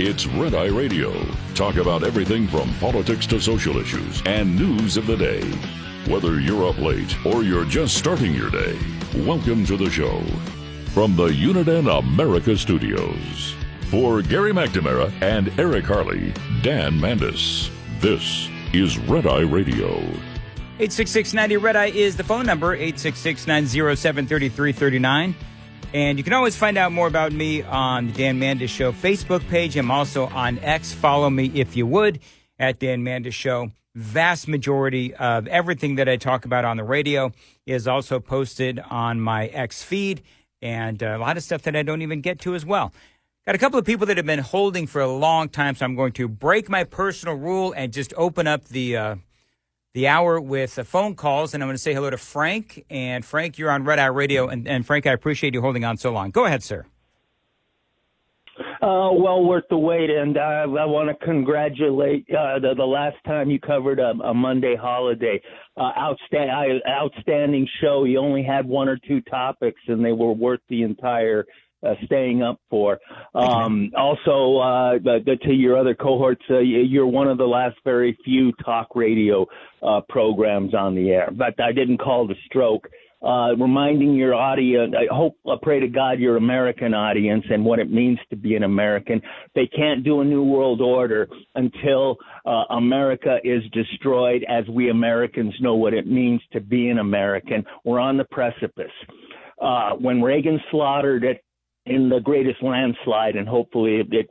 It's Red Eye Radio. Talk about everything from politics to social issues and news of the day. Whether you're up late or you're just starting your day, welcome to the show. From the Uniden America Studios. For Gary McNamara and Eric Harley, Dan Mandis, this is Red Eye Radio. 866-90 Red Eye is the phone number, 866-907-3339. And you can always find out more about me on the Dan Mandis Show Facebook page. I'm also on X. Follow me if you would at Dan Mandis Show. Vast majority of everything that I talk about on the radio is also posted on my X feed, and a lot of stuff that I don't even get to as well. Got a couple of people that have been holding for a long time, so I'm going to break my personal rule and just open up the hour with phone calls, and I'm going to say hello to Frank. And Frank, you're on Red Eye Radio, and Frank, I appreciate you holding on so long. Go ahead, sir. Well worth the wait, and I want to congratulate the last time you covered a Monday holiday. Outstanding show. You only had one or two topics, and they were worth the entire staying up for. Also, to your other cohorts, you're one of the last very few talk radio programs on the air. But I didn't call the stroke. Reminding your audience, I pray to God, your American audience and what it means to be an American. They can't do a new world order until America is destroyed, as we Americans know what it means to be an American. We're on the precipice. When Reagan slaughtered it in the greatest landslide, and hopefully, there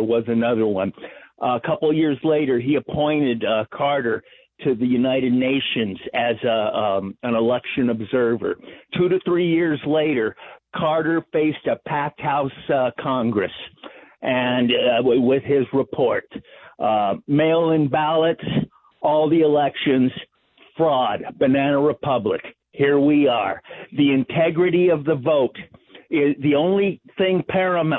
was another one. A couple of years later, he appointed Carter to the United Nations as an election observer. 2 to 3 years later, Carter faced a packed House Congress, and with his report, mail-in ballots, all the elections, fraud, banana republic. Here we are. The integrity of the vote is the only thing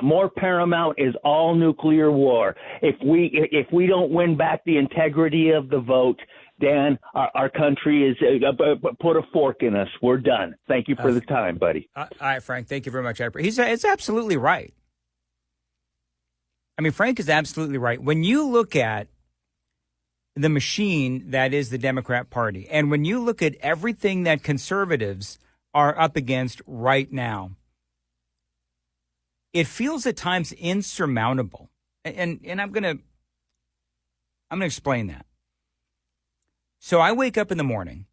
more paramount is all nuclear war. If we don't win back the integrity of the vote, Dan, our country is put a fork in us. We're done. Thank you for the time, buddy. All right, Frank. Thank you very much. It's absolutely right. I mean, Frank is absolutely right. When you look at the machine that is the Democrat Party, and when you look at everything that conservatives are up against right now, it feels at times insurmountable. And I'm gonna explain that. So I wake up in the morning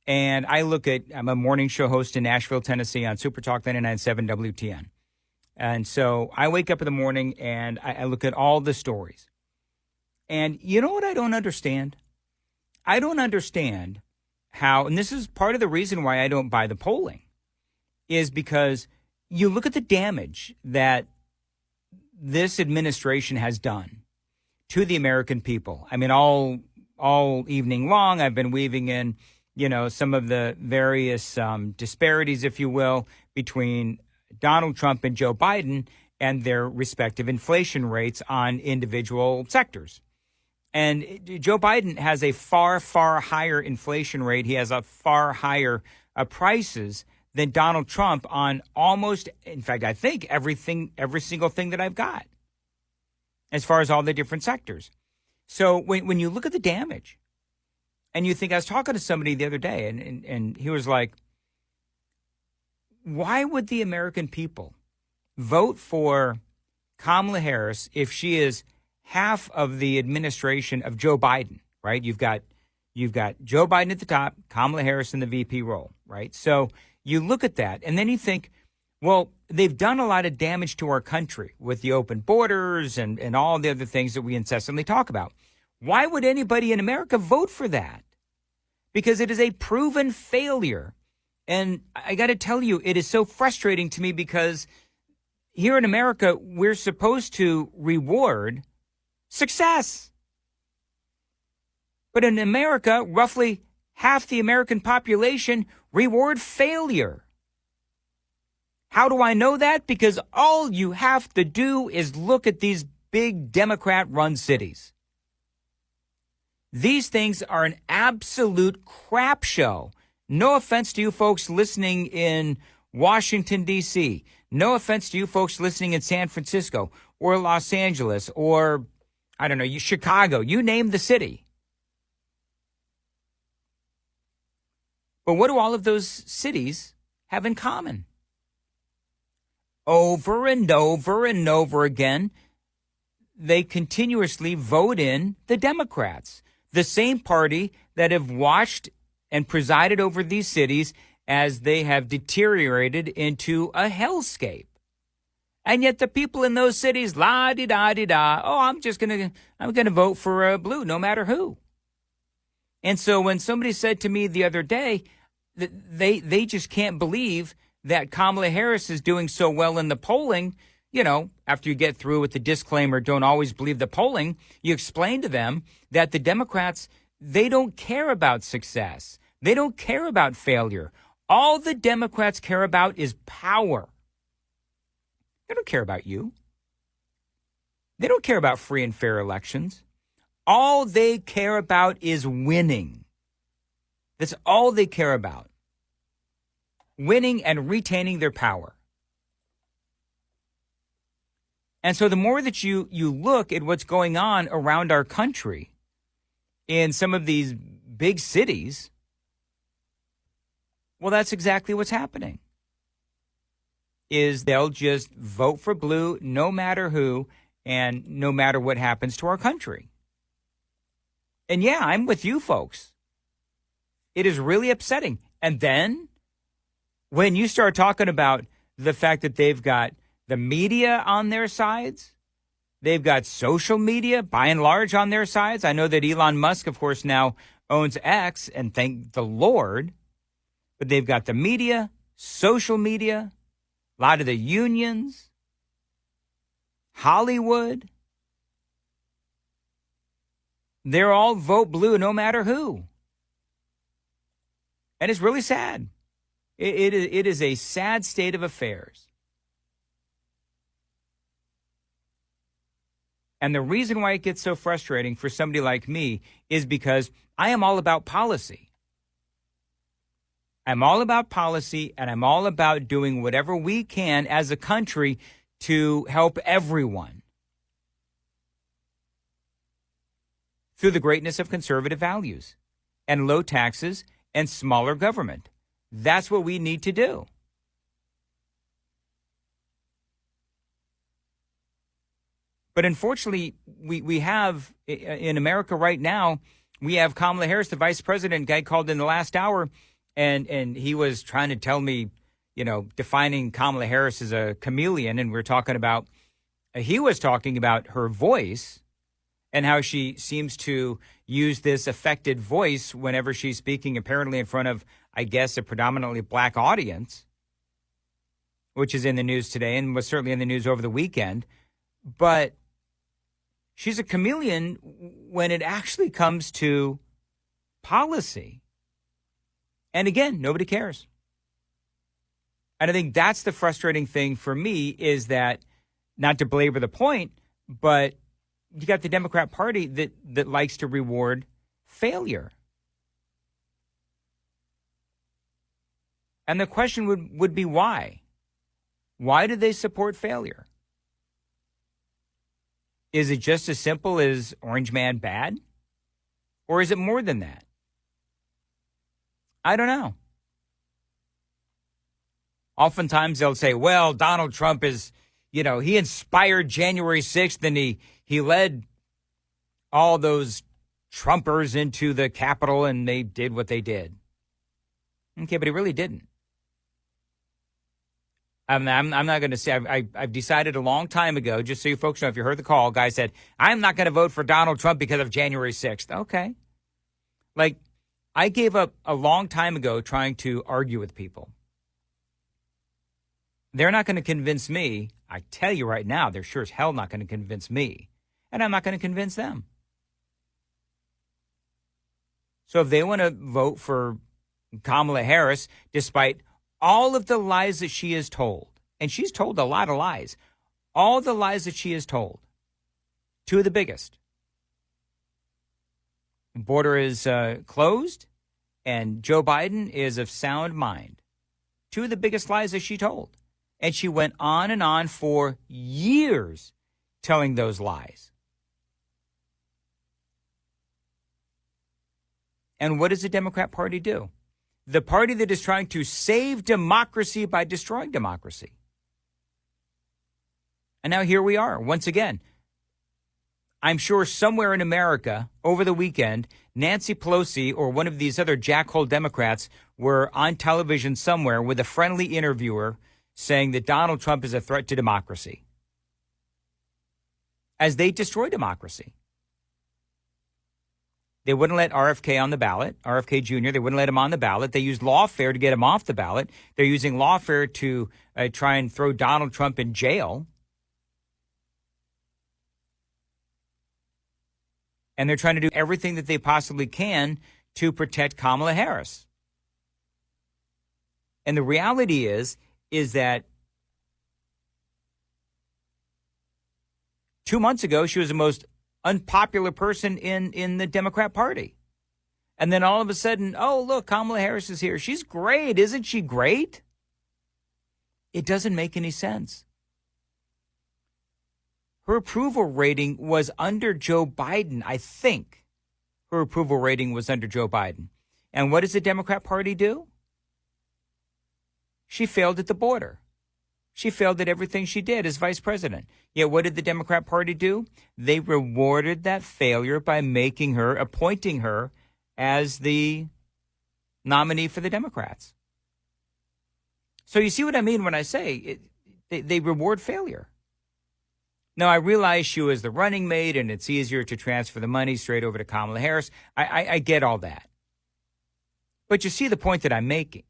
and I'm a morning show host in Nashville, Tennessee on Super Talk 99.7 WTN. And so I wake up in the morning and I look at all the stories. And you know what I don't understand? I don't understand how, and this is part of the reason why I don't buy the polling, is because you look at the damage that this administration has done to the American people. I mean, all evening long, I've been weaving in, some of the various disparities, if you will, between Donald Trump and Joe Biden and their respective inflation rates on individual sectors. And Joe Biden has a far, far higher inflation rate. He has a far higher prices than Donald Trump on almost, in fact, I think every single thing that I've got, as far as all the different sectors. So when you look at the damage, and you think, I was talking to somebody the other day, and he was like, why would the American people vote for Kamala Harris if she is half of the administration of Joe Biden, right? You've got Joe Biden at the top, Kamala Harris in the VP role, right? So you look at that, and then you think, well, they've done a lot of damage to our country with the open borders and all the other things that we incessantly talk about. Why would anybody in America vote for that? Because it is a proven failure. And I got to tell you, it is so frustrating to me because here in America, we're supposed to reward success. But in America, roughly half the American population reward failure. How do I know that? Because all you have to do is look at these big Democrat-run cities. These things are an absolute crap show. No offense to you folks listening in Washington, D.C. No offense to you folks listening in San Francisco or Los Angeles or, I don't know, Chicago. You name the city. But what do all of those cities have in common? Over and over and over again, they continuously vote in the Democrats, the same party that have watched and presided over these cities as they have deteriorated into a hellscape. And yet the people in those cities, la-di-da-di-da, oh, I'm gonna vote for blue no matter who. And so when somebody said to me the other day that they just can't believe that Kamala Harris is doing so well in the polling, you know, after you get through with the disclaimer, don't always believe the polling, you explain to them that the Democrats, they don't care about success. They don't care about failure. All the Democrats care about is power. They don't care about you. They don't care about free and fair elections. All they care about is winning. That's all they care about. Winning and retaining their power. And so the more that you look at what's going on around our country in some of these big cities, well, that's exactly what's happening. Is they'll just vote for blue no matter who and no matter what happens to our country. And yeah, I'm with you folks. It is really upsetting. And then when you start talking about the fact that they've got the media on their sides, they've got social media by and large on their sides. I know that Elon Musk, of course, now owns X, and thank the Lord. But they've got the media, social media, a lot of the unions, Hollywood. They're all vote blue no matter who. And it's really sad. It is a sad state of affairs. And the reason why it gets so frustrating for somebody like me is because I am all about policy. I'm all about policy, and I'm all about doing whatever we can as a country to help everyone through the greatness of conservative values and low taxes and smaller government. That's what we need to do. But unfortunately, we have, in America right now, we have Kamala Harris, the vice president. Guy called in the last hour, and he was trying to tell me, you know, defining Kamala Harris as a chameleon. And we're talking about, he was talking about her voice and how she seems to use this affected voice whenever she's speaking, apparently in front of, I guess, a predominantly black audience, which is in the news today and was certainly in the news over the weekend. But she's a chameleon when it actually comes to policy. And again, nobody cares. And I think that's the frustrating thing for me is that, not to belabor the point, but you got the Democrat Party that likes to reward failure. And the question would be why? Why do they support failure? Is it just as simple as Orange Man bad? Or is it more than that? I don't know. Oftentimes they'll say, well, Donald Trump is, you know, he inspired January 6th and he led all those Trumpers into the Capitol and they did what they did. Okay, but he really didn't. I'm not going to say, I've decided a long time ago, just so you folks know, if you heard the call, guy said, I'm not going to vote for Donald Trump because of January 6th. Okay. Like, I gave up a long time ago trying to argue with people. They're not going to convince me. I tell you right now, they're sure as hell not going to convince me. And I'm not going to convince them. So if they want to vote for Kamala Harris, despite all of the lies that she is told, and she's told a lot of lies, all the lies that she is told, two of the biggest. The border is closed, and Joe Biden is of sound mind. two of the biggest lies that she told. And she went on and on for years telling those lies. And what does the Democrat Party do? The party that is trying to save democracy by destroying democracy. And now here we are, once again. I'm sure somewhere in America over the weekend, Nancy Pelosi or one of these other jackhole Democrats were on television somewhere with a friendly interviewer saying that Donald Trump is a threat to democracy as they destroy democracy. They wouldn't let RFK on the ballot, RFK Jr., they wouldn't let him on the ballot. They used lawfare to get him off the ballot. They're using lawfare to try and throw Donald Trump in jail. And they're trying to do everything that they possibly can to protect Kamala Harris. And the reality is that 2 months ago, she was the most unpopular person in the Democrat Party. And then all of a sudden, oh, look, Kamala Harris is here. She's great. Isn't she great? It doesn't make any sense. Her approval rating was under Joe Biden, I think. Her approval rating was under Joe Biden. And what does the Democrat Party do? She failed at the border. She failed at everything she did as vice president. Yet what did the Democrat Party do? They rewarded that failure by appointing her as the nominee for the Democrats. So you see what I mean when I say they reward failure. Now, I realize she was the running mate and it's easier to transfer the money straight over to Kamala Harris. I get all that. But you see the point that I'm making.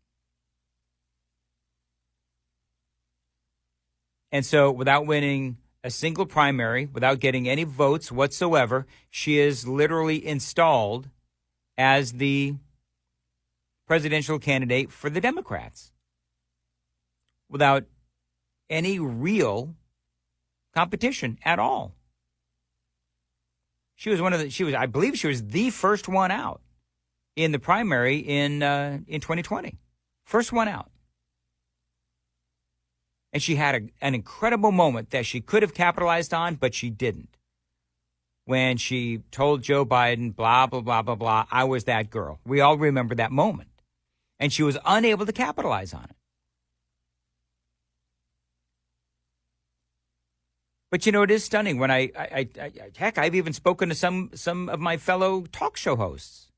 And so without winning a single primary, without getting any votes whatsoever, she is literally installed as the presidential candidate for the Democrats without any real competition at all. I believe she was the first one out in the primary in 2020. First one out. And she had an incredible moment that she could have capitalized on, but she didn't. When she told Joe Biden, blah, blah, blah, blah, blah, I was that girl. We all remember that moment. And she was unable to capitalize on it. But, you know, it is stunning when I've even spoken to some of my fellow talk show hosts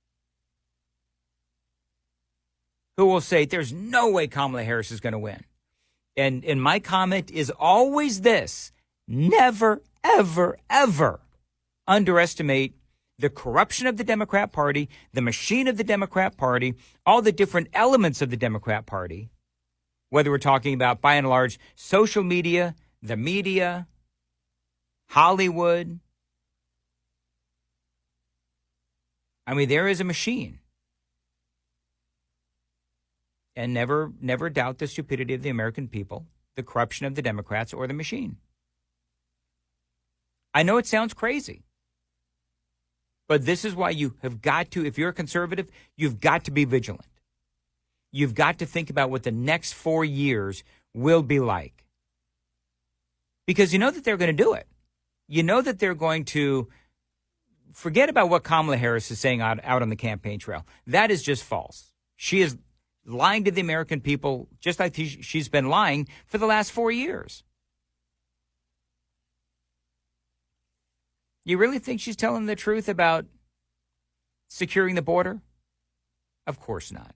who will say, there's no way Kamala Harris is going to win. And my comment is always this: never, ever, ever underestimate the corruption of the Democrat Party, the machine of the Democrat Party, all the different elements of the Democrat Party, whether we're talking about, by and large, social media, the media, Hollywood. I mean, there is a machine. And never doubt the stupidity of the American people, the corruption of the Democrats, or the machine. I know it sounds crazy, but this is why you have got to, if you're a conservative, you've got to be vigilant. You've got to think about what the next 4 years will be like. Because you know that they're going to do it. You know that they're going to forget about what Kamala Harris is saying out on the campaign trail. That is just false. She is lying to the American people just like she's been lying for the last 4 years. You really think she's telling the truth about securing the border? Of course not.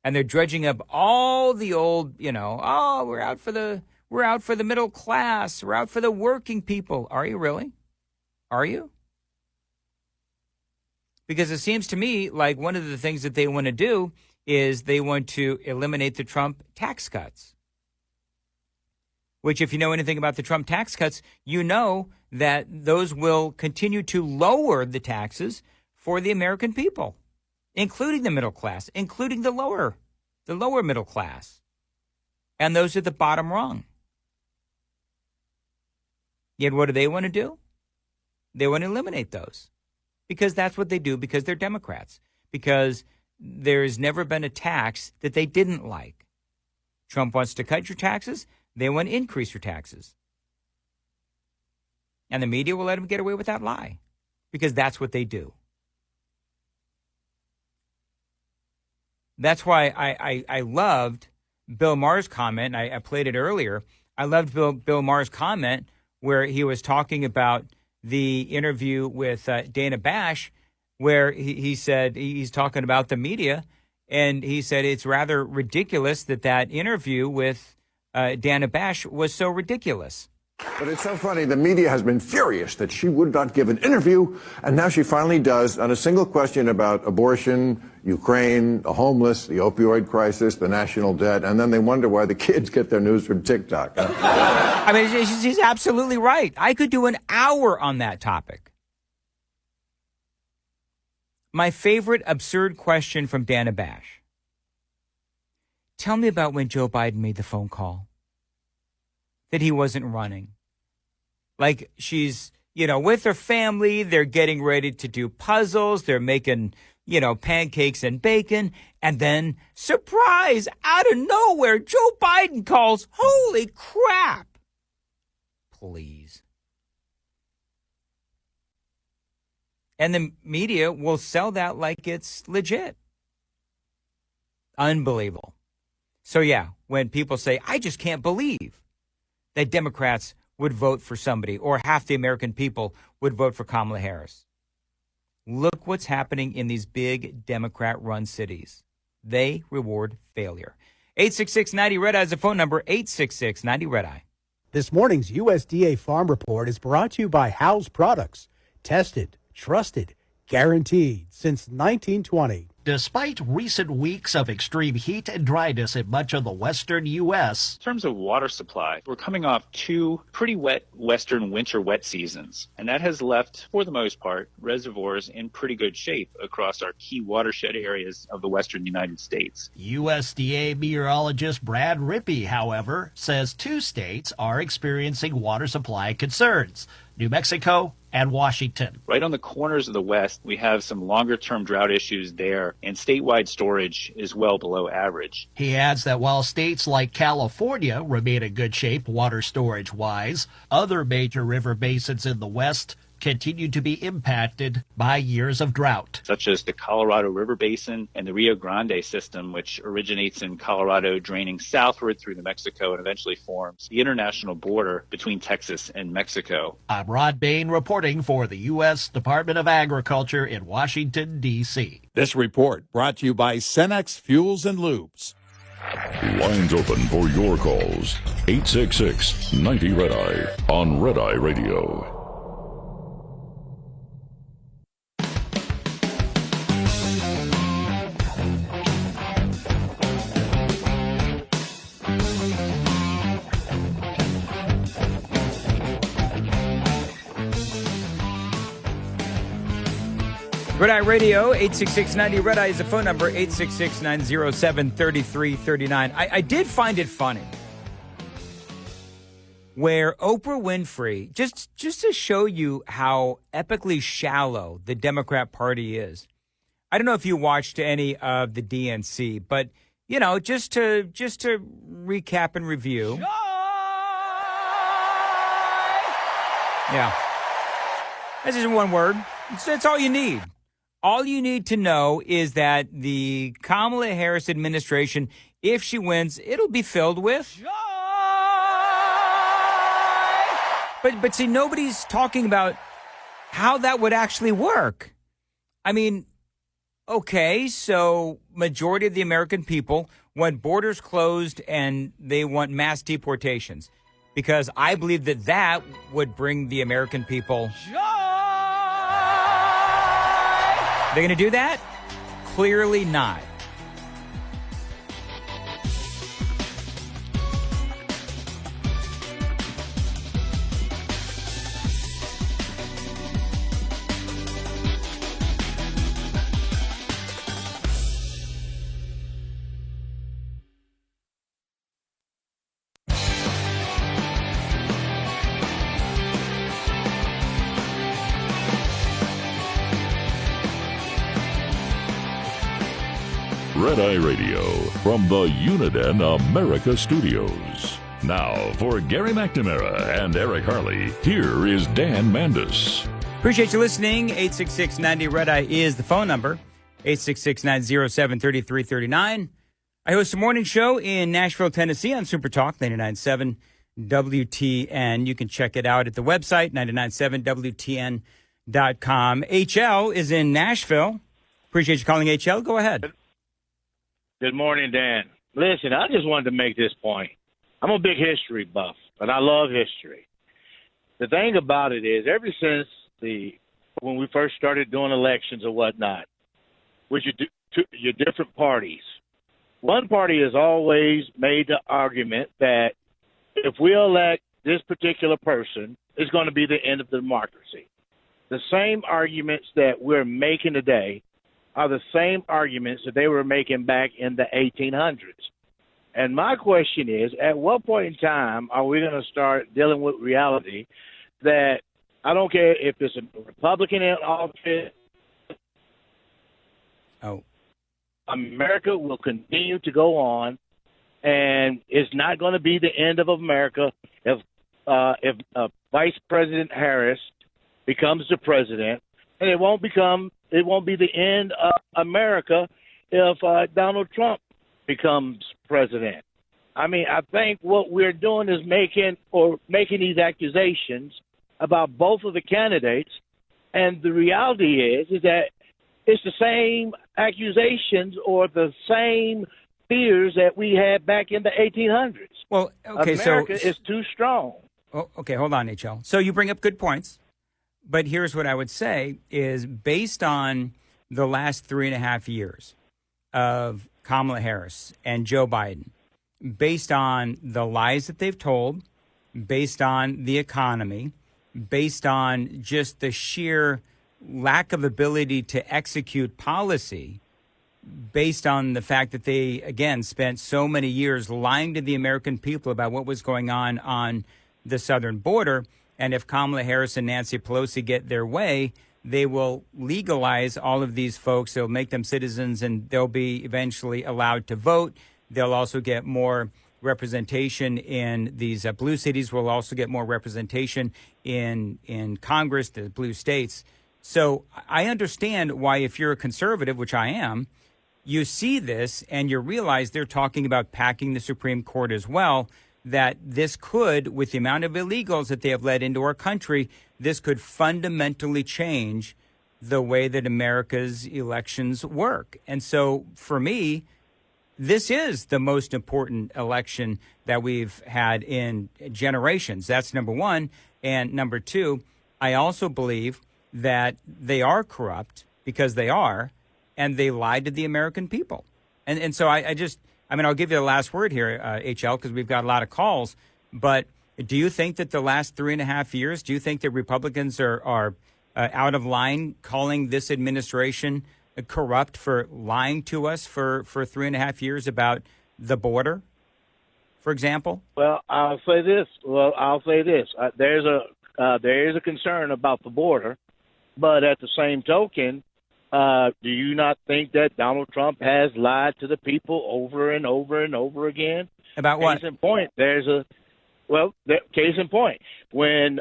And they're dredging up all the old, we're out for the middle class. We're out for the working people. Are you really? Are you? Because it seems to me like one of the things that they want to do is they want to eliminate the Trump tax cuts. Which, if you know anything about the Trump tax cuts, you know that those will continue to lower the taxes for the American people, including the middle class, including the lower middle class, and those at the bottom rung. Yet what do they want to do? They want to eliminate those. Because that's what they do, because they're Democrats. Because there's never been a tax that they didn't like. Trump wants to cut your taxes. They want to increase your taxes. And the media will let him get away with that lie because that's what they do. That's why I loved Bill Maher's comment. I played it earlier. I loved Bill Maher's comment where he was talking about the interview with Dana Bash, where he said he's talking about the media, and he said it's rather ridiculous that interview with Dana Bash was so ridiculous. But it's so funny. The media has been furious that she would not give an interview, and now she finally does on a single question about abortion, Ukraine, the homeless, the opioid crisis, the national debt, and then they wonder why the kids get their news from TikTok. I mean, she's absolutely right. I could do an hour on that topic. My favorite absurd question from Dana Bash. Tell me about when Joe Biden made the phone call that he wasn't running. Like she's, with her family, they're getting ready to do puzzles. They're making, pancakes and bacon. And then, surprise, out of nowhere, Joe Biden calls. Holy crap. Please. And the media will sell that like it's legit. Unbelievable. So, yeah, when people say, I just can't believe that Democrats would vote for somebody or half the American people would vote for Kamala Harris. Look what's happening in these big Democrat-run cities. They reward failure. 866-90-RED-EYE is the phone number, 866-90-RED-EYE. This morning's USDA Farm Report is brought to you by Howes Products. Tested, trusted, guaranteed since 1920. Despite recent weeks of extreme heat and dryness in much of the western U.S. In terms of water supply, we're coming off two pretty wet western winter wet seasons, and that has left, for the most part, reservoirs in pretty good shape across our key watershed areas of the western United States. USDA meteorologist Brad Rippey, however, says two states are experiencing water supply concerns: New Mexico and Washington. Right on the corners of the West, we have some longer-term drought issues there, and statewide storage is well below average. He adds that while states like California remain in good shape water storage-wise, other major river basins in the West continue to be impacted by years of drought, such as the Colorado River Basin and the Rio Grande system, which originates in Colorado, draining southward through New Mexico and eventually forms the international border between Texas and Mexico. I'm Rod Bain reporting for the U.S. Department of Agriculture in Washington, D.C. This report brought to you by Cenex Fuels and Lubes. Lines open for your calls. 866-90-RED-EYE on Red Eye Radio. Red Eye Radio, 866-90-RED-EYE is the phone number, 866-907-3339. I did find it funny where Oprah Winfrey, just to show you how epically shallow the Democrat Party is. I don't know if you watched any of the DNC, but, just to recap and review. Yeah. That's just one word. That's all you need. All you need to know is that the Kamala Harris administration, if she wins, it'll be filled with joy. But see, nobody's talking about how that would actually work. I mean, okay, so majority of the American people want borders closed and they want mass deportations, because I believe that would bring the American people joy. They're going to do that? Clearly not. Red Eye Radio from the Uniden America Studios. Now, for Gary McNamara and Eric Harley, here is Dan Mandis. Appreciate you listening. 866-90-RED-EYE is the phone number. 866-907-3339. I host a morning show in Nashville, Tennessee on Super Talk 99.7 WTN. You can check it out at the website, 997WTN.com. HL is in Nashville. Appreciate you calling, HL. Go ahead. Good morning, Dan. Listen, I just wanted to make this point. I'm a big history buff, and I love history. The thing about it is, ever since when we first started doing elections or whatnot, with your different parties, one party has always made the argument that if we elect this particular person, it's going to be the end of the democracy. The same arguments that we're making today are the same arguments that they were making back in the 1800s. And my question is, at what point in time are we going to start dealing with reality that I don't care if it's a Republican in office, America will continue to go on, and it's not going to be the end of America if Vice President Harris becomes the president, and it won't be the end of America if Donald Trump becomes president. I mean, I think what we're doing is making these accusations about both of the candidates, and the reality is that it's the same accusations or the same fears that we had back in the 1800s. Well, okay, America is too strong. Oh, okay, hold on, HL. So you bring up good points, but here's what I would say is based on the last 3.5 years of Kamala Harris and Joe Biden, based on the lies that they've told, based on the economy, based on just the sheer lack of ability to execute policy, based on the fact that they, again, spent so many years lying to the American people about what was going on the southern border. And if Kamala Harris and Nancy Pelosi get their way, they will legalize all of these folks. They'll make them citizens, and they'll be eventually allowed to vote. They'll also get more representation in these blue cities. We'll also get more representation in Congress, the blue states. So I understand why, if you're a conservative, which I am, you see this and you realize they're talking about packing the Supreme Court as well, that this could, with the amount of illegals that they have let into our country, this could fundamentally change the way that America's elections work. And so for me, this is the most important election that we've had in generations. That's number one. And number two, I also believe that they are corrupt, because they are, and they lied to the American people. And so I'll give you the last word here, HL, because we've got a lot of calls. But do you think that the last 3.5 years, do you think that Republicans are out of line calling this administration corrupt for lying to us for 3.5 years about the border, for example? Well, I'll say this. There is a concern about the border, but at the same token, do you not think that Donald Trump has lied to the people over and over and over again? About what? Case in point, case in point, when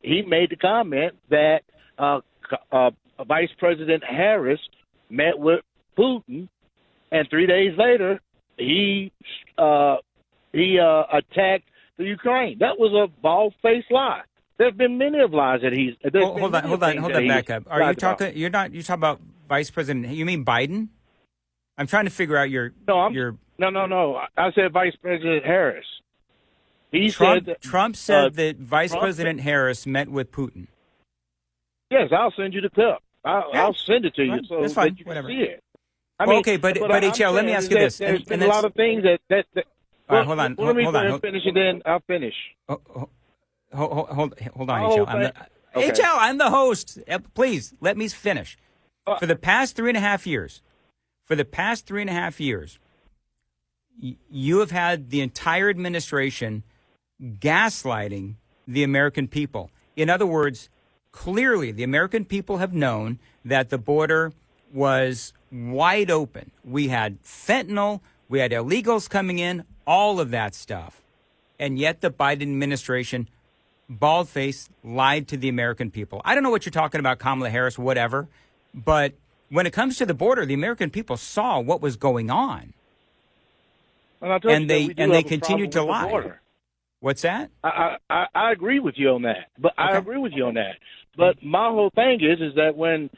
he made the comment that Vice President Harris met with Putin, and 3 days later he attacked the Ukraine. That was a bald-faced lie. There's been many of lies that he's. Hold on, back up. Are you talking? You're talking about Vice President. You mean Biden? I'm trying to figure out your. No. I said Vice President Harris. Trump said that Vice President Harris met with Putin. Yes, I'll send you the clip. I'll send it to you so that you can see it. Okay, but HL, let me ask you this. There's been a lot of things that all right, hold on. Let me finish, and then I'll finish. Hold on, HL. HL, I'm the host. Please let me finish. For the past 3.5 years, you have had the entire administration gaslighting the American people. In other words, clearly the American people have known that the border was wide open. We had fentanyl, we had illegals coming in, all of that stuff. And yet the Biden administration, bald-faced, lied to the American people. I don't know what you're talking about, Kamala Harris, whatever, but when it comes to the border, the American people saw what was going on. And they continued to lie. What's that? I agree with you on that. But okay. I agree with you on that. But my whole thing is that when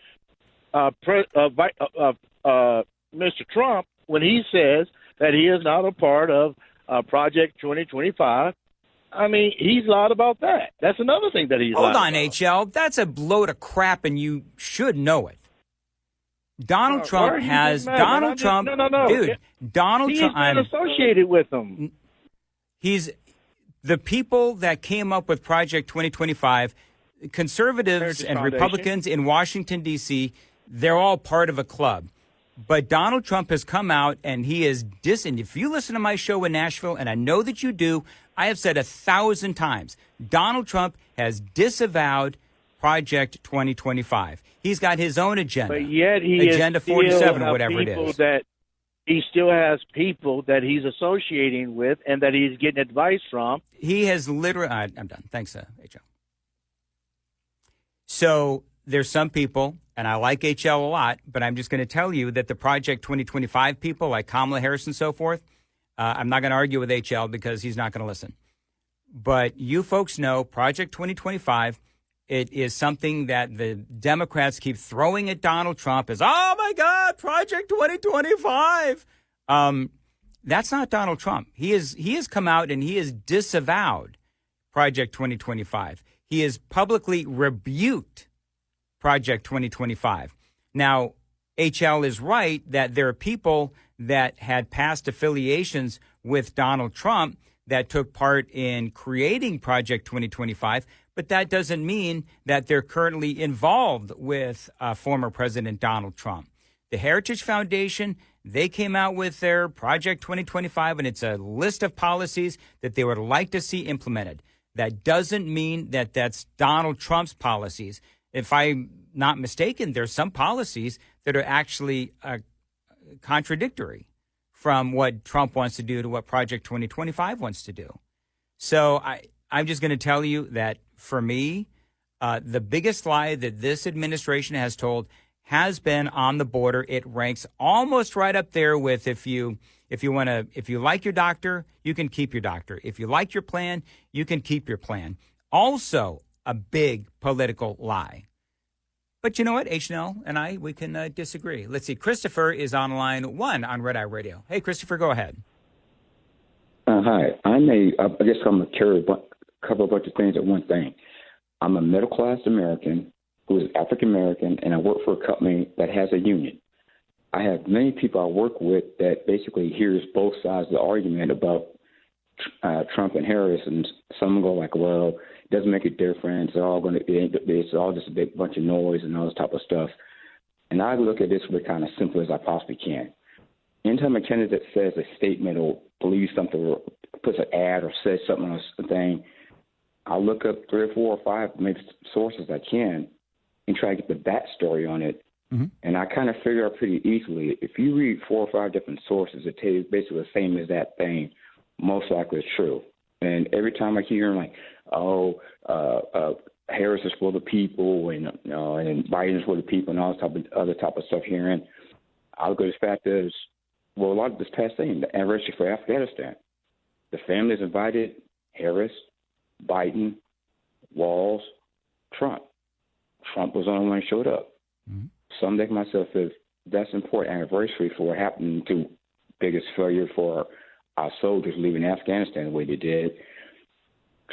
Mr. Trump, when he says that he is not a part of Project 2025, I mean, he's lied about that. That's another thing that he's lied about. Hold on, HL. That's a load of crap, and you should know it. Donald Trump has Donald Trump. No. Dude, Donald Trump. He's been associated with them. He's the people that came up with Project 2025, conservatives and Republicans in Washington, D.C., they're all part of a club. But Donald Trump has come out and he is and if you listen to my show in Nashville, and I know that you do, I have said 1,000 times, Donald Trump has disavowed Project 2025. He's got his own agenda. But yet he Agenda 47 or whatever it is. He still has people that he's associating with and that he's getting advice from. He has literally... I'm done. Thanks, HL. So there's some people, and I like HL a lot, but I'm just going to tell you that the Project 2025 people, like Kamala Harris and so forth, I'm not going to argue with HL because he's not going to listen. But you folks know Project 2025... it is something that the Democrats keep throwing at Donald Trump as, oh, my God, Project 2025. That's not Donald Trump. He has come out and he has disavowed Project 2025. He has publicly rebuked Project 2025. Now, HL is right that there are people that had past affiliations with Donald Trump that took part in creating Project 2025, but that doesn't mean that they're currently involved with former President Donald Trump. The Heritage Foundation, they came out with their Project 2025, and it's a list of policies that they would like to see implemented. That doesn't mean that that's Donald Trump's policies. If I'm not mistaken, there's some policies that are actually contradictory from what Trump wants to do to what Project 2025 wants to do. So I'm just going to tell you that for me, the biggest lie that this administration has told has been on the border. It ranks almost right up there with if you like your doctor, you can keep your doctor. If you like your plan, you can keep your plan. Also, a big political lie. But you know what? H&L and we can disagree. Let's see. Christopher is on line 1 on Red Eye Radio. Hey, Christopher, go ahead. Hi. I guess I'm going to cover a bunch of things at one thing. I'm a middle-class American who is African-American, and I work for a company that has a union. I have many people I work with that basically hears both sides of the argument about Trump and Harris, and some go like, well, it doesn't make a difference. It's all just a big bunch of noise and all this type of stuff. And I look at this with kind of simple as I possibly can. Anytime a candidate says a statement or believes something or puts an ad or says something on a thing, I'll look up 3 or 4 or 5 maybe sources I can and try to get the backstory on it. Mm-hmm. And I kind of figure out pretty easily, if you read 4 or 5 different sources that tell you basically the same as that thing, most likely it's true. And every time I hear them like, Harris is for the people and Biden is for the people and all this other type of stuff hearing, I look at the fact is, well, a lot of this past thing, the anniversary for Afghanistan, the families invited Harris, Biden, Walls, Trump. Trump was the only one who showed up. Mm-hmm. So I'm thinking to myself, if that's an important anniversary for what happened to biggest failure for our soldiers leaving Afghanistan the way they did,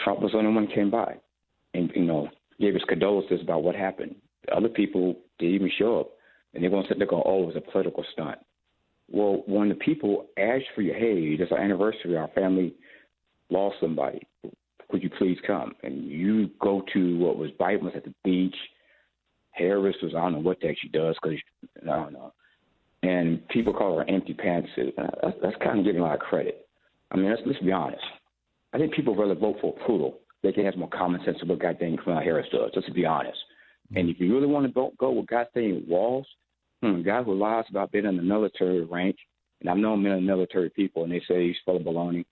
Trump was the only one who came by and, gave us condolences about what happened. The other people didn't even show up, and they're going to sit there going, oh, it was a political stunt. Well, when the people ask for you, hey, it's our anniversary, our family lost somebody, could you please come? And you go to what was Biden was at the beach. Harris was, I don't know what the heck she does, because I don't know. And people call her empty pants. That's kind of giving a lot of credit. I mean, let's be honest. I think people rather vote for a poodle. They can have more common sense of what goddamn Kamala Harris does, just to be honest. And if you really want to go with goddamn Walls, A guy who lies about being in the military rank, and I've known many military people, and they say he's full of baloney,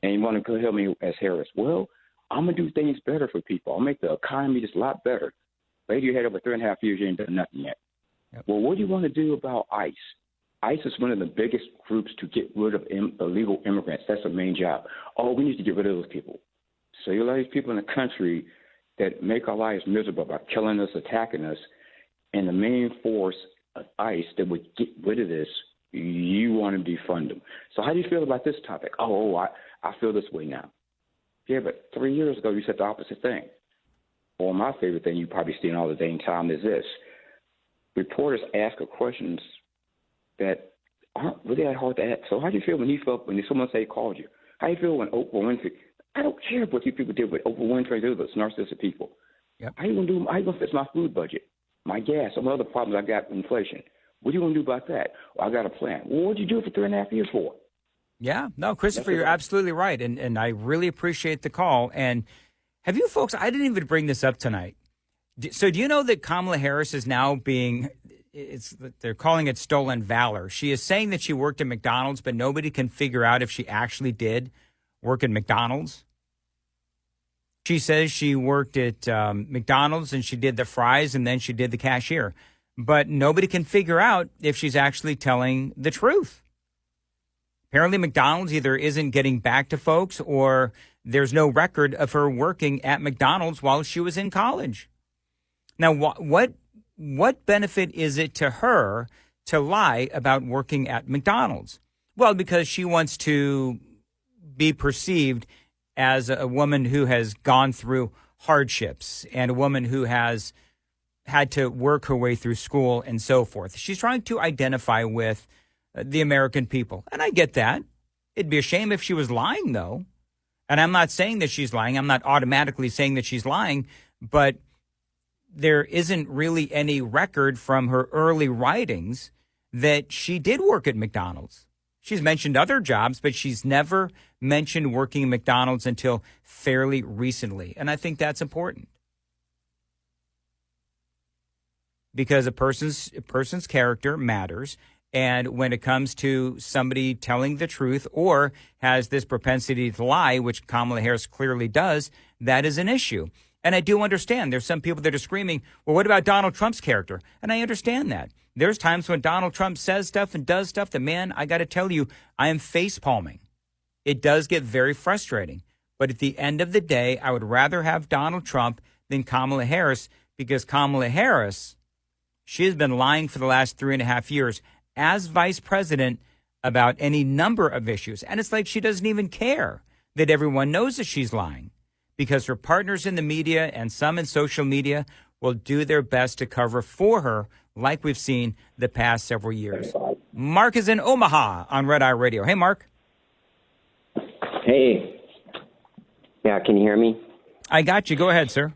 and you want to help me as Harris. Well, I'm going to do things better for people. I'll make the economy just a lot better. Lady, you had over 3.5 years, you ain't done nothing yet. Yep. Well, what do you want to do about ICE? ICE is one of the biggest groups to get rid of illegal immigrants. That's the main job. Oh, we need to get rid of those people. So you allow these people in the country that make our lives miserable by killing us, attacking us, and the main force of ICE that would get rid of this, you want to defund them. So how do you feel about this topic? I feel this way now. Yeah, but 3 years ago you said the opposite thing. Well, my favorite thing you've probably seen all the dang time is this. Reporters ask questions that aren't really that hard to ask. So how do you feel when someone say called you? How do you feel when Oprah Winfrey? I don't care what you people did with Oprah Winfrey, those narcissistic people. Yep. How you gonna fix my food budget, my gas, some other problems I got with inflation? What are you gonna do about that? Well, I got a plan. Well, what'd you do for 3.5 years for? Yeah, no, Christopher, you're absolutely right, and I really appreciate the call. And have you folks? I didn't even bring this up tonight. So do you know that Kamala Harris is now they're calling it stolen valor. She is saying that she worked at McDonald's, but nobody can figure out if she actually did work at McDonald's. She says she worked at McDonald's and she did the fries and then she did the cashier. But nobody can figure out if she's actually telling the truth. Apparently, McDonald's either isn't getting back to folks or there's no record of her working at McDonald's while she was in college. Now, what benefit is it to her to lie about working at McDonald's? Well, because she wants to be perceived as a woman who has gone through hardships and a woman who has had to work her way through school and so forth. She's trying to identify with the American people. And I get that. It'd be a shame if she was lying, though. And I'm not saying that she's lying. I'm not automatically saying that she's lying, but there isn't really any record from her early writings that she did work at McDonald's. She's mentioned other jobs, but she's never mentioned working at McDonald's until fairly recently. And I think that's important. Because a person's character matters. And when it comes to somebody telling the truth or has this propensity to lie, which Kamala Harris clearly does, that is an issue. And I do understand there's some people that are screaming, well, what about Donald Trump's character? And I understand that. There's times when Donald Trump says stuff and does stuff that, man, I got to tell you, I am face palming. It does get very frustrating. But at the end of the day, I would rather have Donald Trump than Kamala Harris because Kamala Harris, she has been lying for the last 3.5 years as vice president about any number of issues. And it's like she doesn't even care that everyone knows that she's lying because her partners in the media and some in social media will do their best to cover for her like we've seen the past several years. Mark is in Omaha on Red Eye Radio. Hey, Mark. Hey. Yeah, can you hear me? I got you. Go ahead, sir.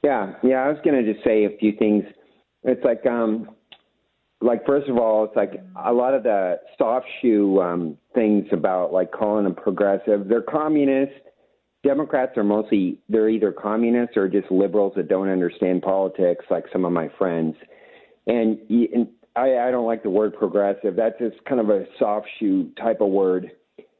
Yeah, I was going to just say a few things. It's like first of all, it's like a lot of the soft shoe things about like calling them progressive. They're communist. Democrats are they're either communists or just liberals that don't understand politics, like some of my friends. And I don't like the word progressive. That's just kind of a soft shoe type of word.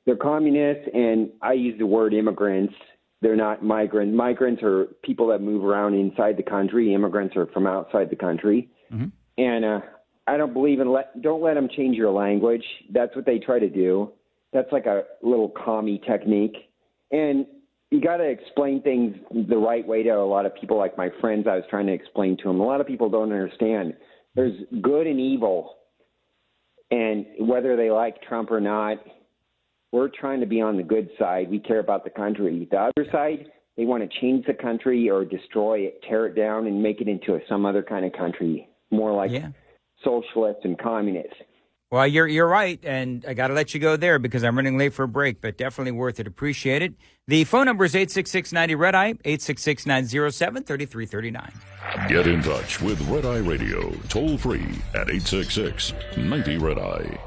They're communists, and I use the word immigrants. They're not migrants. Migrants are people that move around inside the country. Immigrants are from outside the country. Mm-hmm. And I don't believe in don't let them change your language. That's what they try to do. That's like a little commie technique. And you got to explain things the right way to a lot of people, like my friends I was trying to explain to them. A lot of people don't understand. There's good and evil. And whether they like Trump or not, we're trying to be on the good side. We care about the country. The other side, they want to change the country or destroy it, tear it down, and make it into some other kind of country, more like socialists and communists. Well, you're right, and I got to let you go there because I'm running late for a break, but definitely worth it. Appreciate it. The phone number is 866-90-RED-EYE, 866-907-3339. Get in touch with Red Eye Radio, toll free at 866-90-RED-EYE.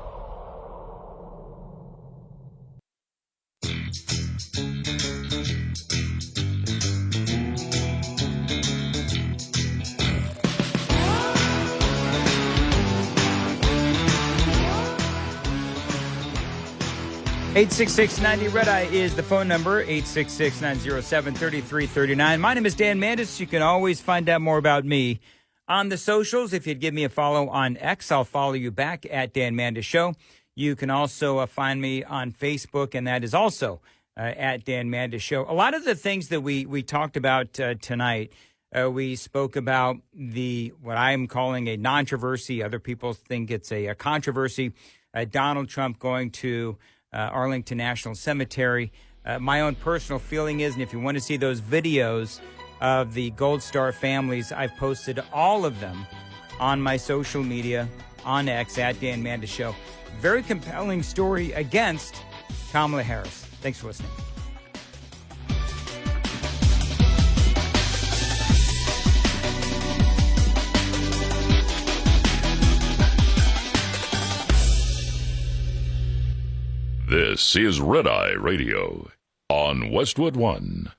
866-90-RED-EYE is the phone number, 866-907-3339. My name is Dan Mandis. You can always find out more about me on the socials. If you'd give me a follow on X, I'll follow you back at Dan Mandis Show. You can also find me on Facebook, and that is also at Dan Mandis Show. A lot of the things that we talked about tonight, we spoke about what I'm calling a non-controversy. Other people think it's a controversy. Donald Trump going to Arlington National Cemetery. My own personal feeling is, and if you want to see those videos of the Gold Star families, I've posted all of them on my social media, on X, at Dan Mandis Show. Very compelling story against Kamala Harris. Thanks for listening. This is Red Eye Radio on Westwood One.